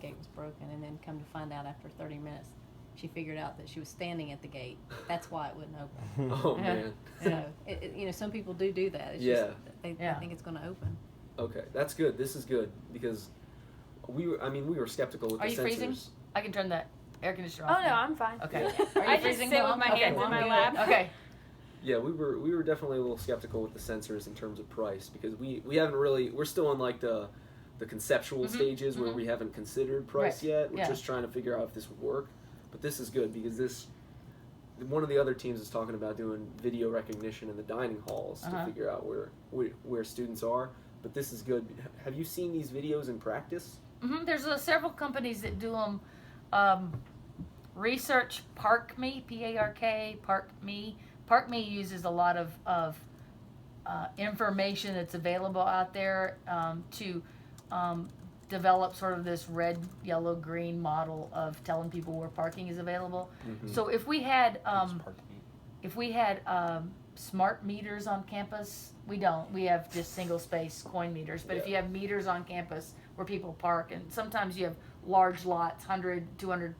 gate was broken, and then come to find out after 30 minutes, she figured out that she was standing at the gate. That's why it wouldn't open. Oh man. Some people do that. It's Yeah. just they think it's going to open. Okay, that's good. This is good because we were skeptical with Are the you sensors. freezing? I can turn that air conditioner off. Oh no, now. I'm fine. Okay. Yeah. Are you I just freezing? sit with Mom? my Okay. hands in my lap. Okay. Yeah, we were definitely a little skeptical with the sensors in terms of price because we haven't really, we're still in like the conceptual stages where we haven't considered price yet. We're just trying to figure out if this would work. But this is good because one of the other teams is talking about doing video recognition in the dining halls to figure out where students are. But this is good. Have you seen these videos in practice? Mm-hmm. There's several companies that do them. Research ParkMe, P-A-R-K, ParkMe. ParkMe uses a lot of information that's available out there to develop sort of this red, yellow, green model of telling people where parking is available. Mm-hmm. So if we had smart meters on campus, we don't. We have just single space coin meters. But if you have meters on campus where people park, and sometimes you have large lots, 100, 200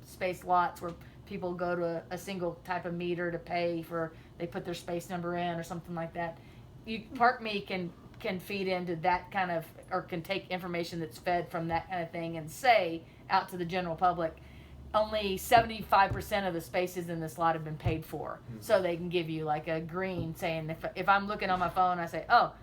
space lots where people go to a single type of meter to pay for, they put their space number in or something like that. ParkMe can feed into that kind of, or can take information that's fed from that kind of thing and say out to the general public, only 75% of the spaces in this lot have been paid for. Mm-hmm. So they can give you like a green saying, if I'm looking on my phone, I say, oh,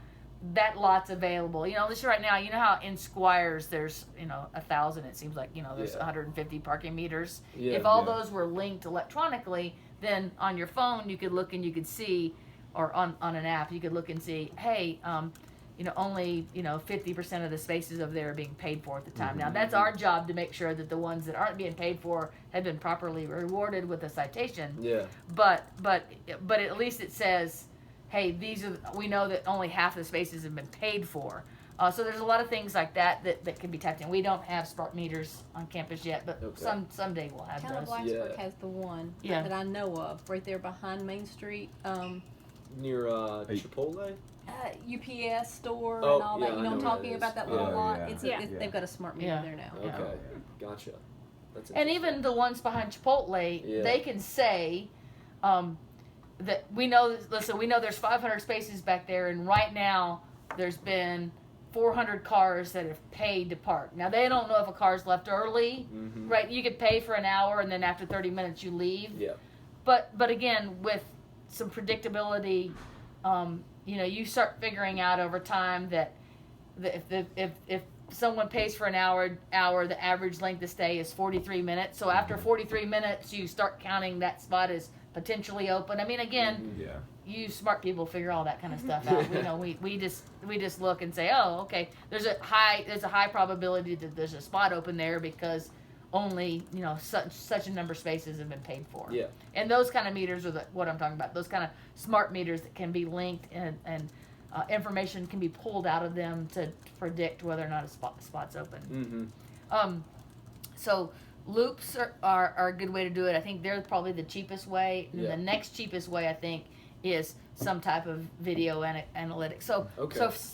that lot's available. This right now, how in Squires there's, 1,000, it seems like, there's 150 parking meters. Yeah, if all those were linked electronically, then on your phone you could look and you could see, or on an app, you could look and see, hey, only 50% of the spaces over there are being paid for at the time. Mm-hmm. Now that's our job to make sure that the ones that aren't being paid for have been properly rewarded with a citation. Yeah. But at least it says, hey, we know that only half the spaces have been paid for. So there's a lot of things like that can be tapped in. We don't have smart meters on campus yet, but someday we'll have Town of those. Blacksburg has the one that I know of, right there behind Main Street. Near Chipotle? UPS store Oh, and all that. yeah, You know I what I'm know talking where it about, is. that little Yeah, lot? yeah. They've got a smart meter there now. Okay, gotcha. That's And interesting. even the ones behind Chipotle, they can say that we know there's 500 spaces back there, and right now there's been 400 cars that have paid to park. Now they don't know if a car's left early, right? You could pay for an hour and then after 30 minutes you leave. Yeah. But again, with some predictability, you start figuring out over time that if someone pays for an hour, the average length of stay is 43 minutes. So after 43 minutes, you start counting that spot as potentially open. I mean, again, you smart people figure all that kind of stuff out. We just look and say, oh, okay, there's a high probability that there's a spot open there because only such a number of spaces have been paid for. Yeah. And those kind of meters are what I'm talking about. Those kind of smart meters that can be linked and information can be pulled out of them to predict whether or not a spot's open. Mm-hmm. So loops are a good way to do it. I think they're probably the cheapest way. And the next cheapest way, I think, is some type of video analytics. So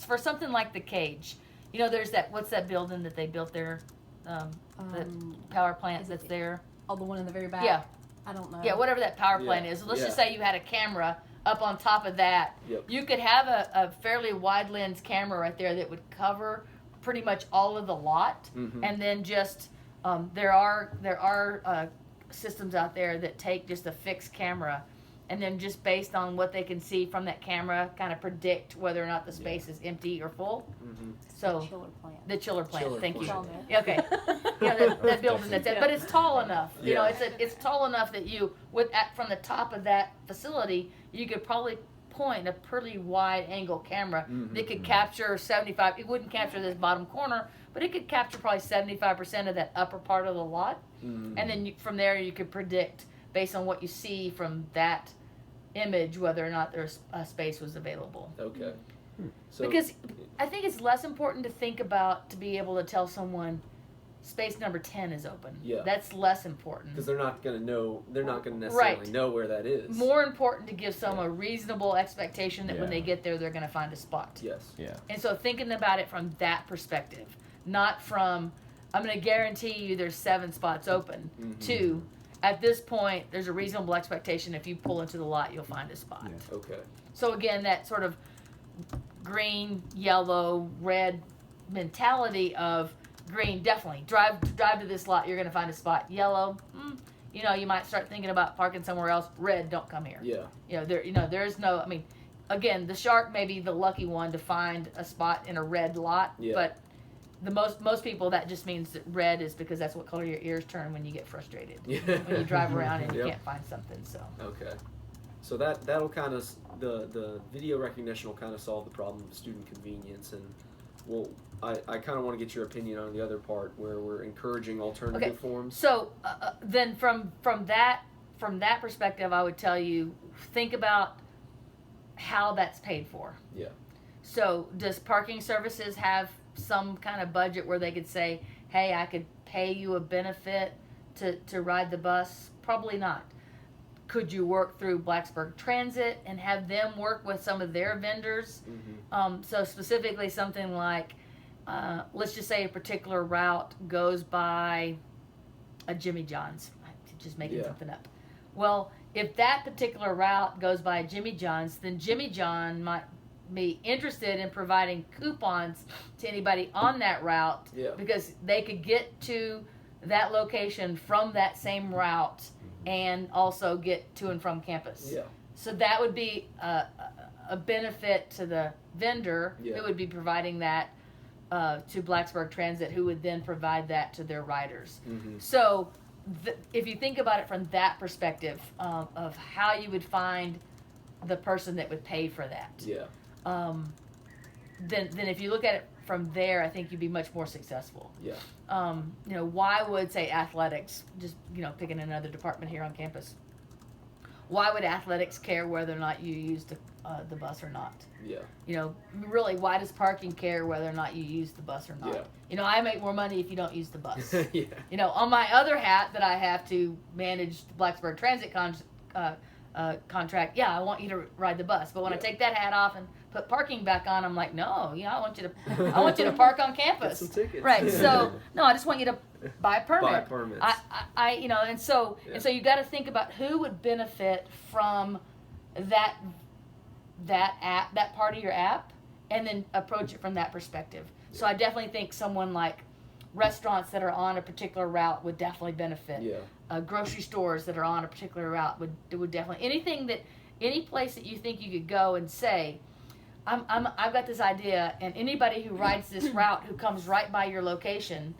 for something like the cage, there's what's that building that they built there? The power plant that's there. Oh, the one in the very back? Yeah. I don't know. Yeah, whatever that power plant is. Let's just say you had a camera up on top of that. Yep. You could have a fairly wide lens camera right there that would cover pretty much all of the lot. Mm-hmm. And then just, there are systems out there that take just a fixed camera and then just based on what they can see from that camera, kind of predict whether or not the space is empty or full. Mm-hmm. So The chiller plant. The chiller plant. Thank you. plant. Okay. That building that's it, but it's tall enough. Yeah. It's tall enough that from the top of that facility, you could probably point a pretty wide angle camera that could capture 75. It wouldn't capture this bottom corner, but it could capture probably 75% of that upper part of the lot. Mm-hmm. And then from there, you could predict based on what you see from that image whether or not there's a space was available. Okay. So, Because I think it's less important to think about to be able to tell someone space number 10 is open. Yeah. That's less important. because they're not going to necessarily know where that is. More important to give someone a reasonable expectation that when they get there, they're going to find a spot. Yes. Yeah. And so thinking about it from that perspective, not from I'm going to guarantee you there's 7 spots open. Mm-hmm. 2, at this point, there's a reasonable expectation if you pull into the lot, you'll find a spot. Yeah. Okay. So again, that sort of green, yellow, red mentality of green, definitely drive to this lot, you're going to find a spot. Yellow, you know, you might start thinking about parking somewhere else. Red, don't come here. Yeah. There's no, I mean, again, the shark may be the lucky one to find a spot in a red lot, Yeah. but the most people, that just means that red is because that's what color your ears turn when you get frustrated. Yeah. When you drive around and you Yep. can't find something, so. Okay. So that'll kind of the video recognition will kind of solve the problem of student convenience, and well, I kind of want to get your opinion on the other part where we're encouraging alternative forms. So then from that perspective, I would tell you, think about how that's paid for. Yeah. So does parking services have some kind of budget where they could say, hey, I could pay you a benefit to ride the bus? Probably not. Could you work through Blacksburg Transit and have them work with some of their vendors? Mm-hmm. So specifically something like, let's just say a particular route goes by a Jimmy John's. I'm just making something up. Well, if that particular route goes by a Jimmy John's, then Jimmy John might be interested in providing coupons to anybody on that route, because they could get to that location from that same route and also get to and from campus. Yeah. So that would be a benefit to the vendor who would be providing that to Blacksburg Transit, who would then provide that to their riders. Mm-hmm. So if you think about it from that perspective of how you would find the person that would pay for that, then if you look at it from there, I think you'd be much more successful. Yeah. Why would, say, athletics, just, picking another department here on campus, why would athletics care whether or not you use the bus or not? Yeah. Really, why does parking care whether or not you use the bus or not? Yeah. I make more money if you don't use the bus. Yeah. On my other hat that I have to manage the Blacksburg Transit contract, I want you to ride the bus. But when I take that hat off and put parking back on, I'm like, no, I want you to park on campus. Get some tickets. Right. So no, I just want you to buy a permit. Buy permits. And so you got to think about who would benefit from that app, that part of your app, and then approach it from that perspective. So I definitely think someone like restaurants that are on a particular route would definitely benefit. Yeah. Grocery stores that are on a particular route would definitely, any place that you think you could go and say, I've got this idea, and anybody who rides this route who comes right by your location,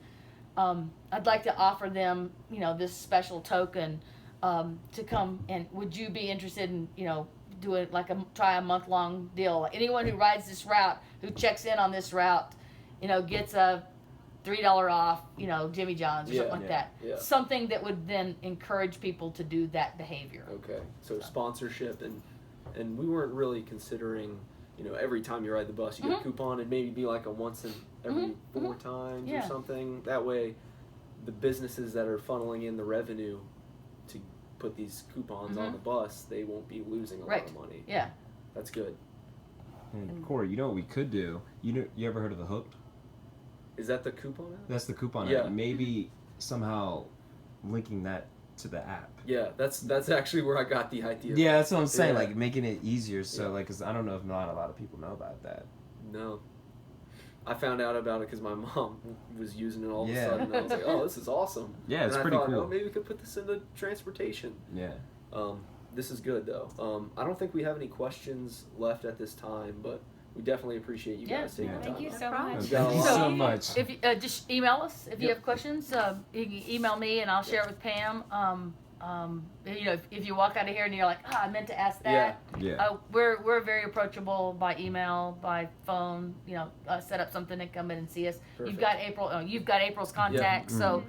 I'd like to offer them, this special token to come, and would you be interested in, doing try a month-long deal? Like anyone who rides this route, who checks in on this route, gets a $3 off, Jimmy John's or something like that. Yeah. Something that would then encourage people to do that behavior. Okay. So sponsorship, and we weren't really considering, every time you ride the bus, you get a coupon, and maybe be like a once in every 4 times or something. That way, the businesses that are funneling in the revenue to put these coupons on the bus, they won't be losing a lot of money. Yeah. That's good. And Corey, what we could do? You ever heard of the Hooked? Is that the coupon app? That's the coupon Yeah. app. Maybe somehow linking that to the app. Yeah, that's actually where I got the idea. Yeah, that's what I'm saying. Yeah. Like making it easier, so because I don't know if not a lot of people know about that. No. I found out about it because my mom was using it all of a Yeah. sudden. And I was like, oh, this is awesome. Yeah, it's and pretty I thought, cool. Oh, maybe we could put this into transportation. Yeah. This is good, though. I don't think we have any questions left at this time, but we definitely appreciate you guys taking the time. Thank you out. so much. Thank you so much. If you, just email us if you Yep. have questions. You can email me and I'll share it with Pam. If you walk out of here and you're like, I meant to ask that. Yeah. We're very approachable by email, by phone. Set up something and come in and see us. Perfect. You've got April's contact, so